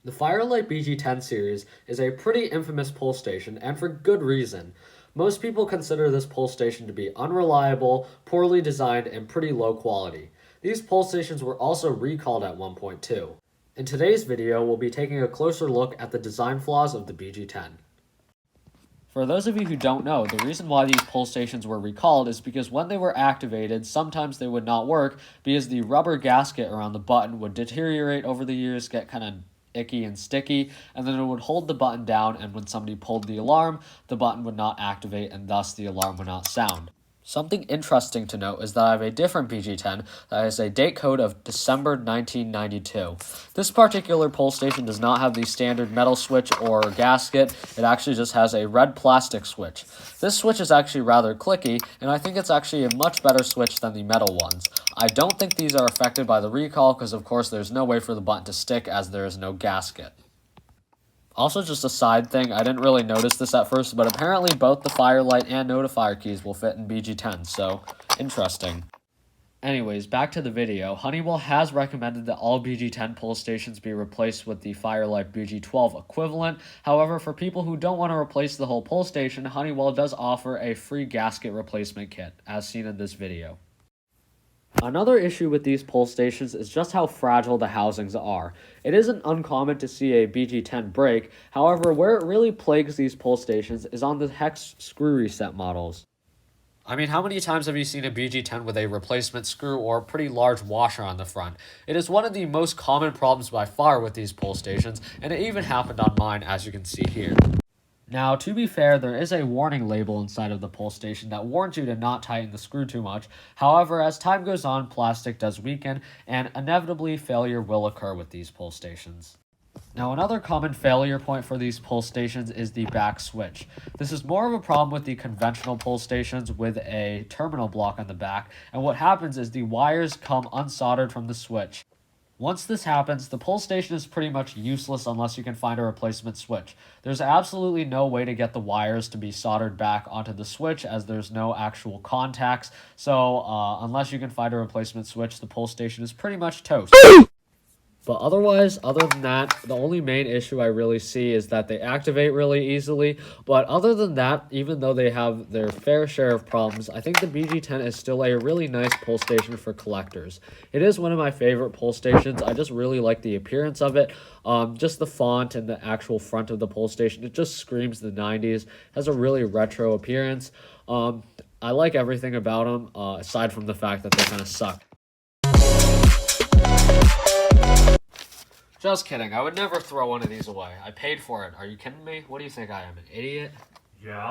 The Fire-Lite BG-10 series is a pretty infamous pull station, and for good reason. Most people consider this pull station to be unreliable, poorly designed, and pretty low quality. These pull stations were also recalled at one point too. In today's video, we'll be taking a closer look at the design flaws of the BG-10. For those of you who don't know, the reason why these pull stations were recalled is because when they were activated, sometimes they would not work because the rubber gasket around the button would deteriorate over the years, get kind of icky and sticky, and then it would hold the button down, and when somebody pulled the alarm, the button would not activate, and thus the alarm would not sound. Something interesting to note is that I have a different BG-10 that has a date code of December 1992. This particular pull station does not have the standard metal switch or gasket, it actually just has a red plastic switch. This switch is actually rather clicky, and I think it's actually a much better switch than the metal ones. I don't think these are affected by the recall because of course there's no way for the button to stick as there is no gasket. Also, just a side thing, I didn't really notice this at first, but apparently both the Fire-Lite and notifier keys will fit in BG-10, so interesting. Anyways, back to the video. Honeywell has recommended that all BG-10 pull stations be replaced with the Fire-Lite BG-12 equivalent. However, for people who don't want to replace the whole pull station, Honeywell does offer a free gasket replacement kit, as seen in this video. Another issue with these pull stations is just how fragile the housings are. It isn't uncommon to see a BG-10 break, however, where it really plagues these pull stations is on the hex screw reset models. I mean, how many times have you seen a BG-10 with a replacement screw or a pretty large washer on the front? It is one of the most common problems by far with these pull stations, and it even happened on mine, as you can see here. Now, to be fair, there is a warning label inside of the pull station that warns you to not tighten the screw too much. However, as time goes on, plastic does weaken, and inevitably failure will occur with these pull stations. Now, another common failure point for these pull stations is the back switch. This is more of a problem with the conventional pull stations with a terminal block on the back, and what happens is the wires come unsoldered from the switch. Once this happens, the pull station is pretty much useless unless you can find a replacement switch. There's absolutely no way to get the wires to be soldered back onto the switch as there's no actual contacts, so unless you can find a replacement switch, the pull station is pretty much toast. But otherwise, other than that, the only main issue I really see is that they activate really easily. But other than that, even though they have their fair share of problems, I think the BG-10 is still a really nice pull station for collectors. It is one of my favorite pull stations. I just really like the appearance of it. Just the font and the actual front of the pull station, it just screams the 90s. It has a really retro appearance. I like everything about them, aside from the fact that they kind of suck. Just kidding, I would never throw one of these away. I paid for it. Are you kidding me? What do you think I am, an idiot? Yeah.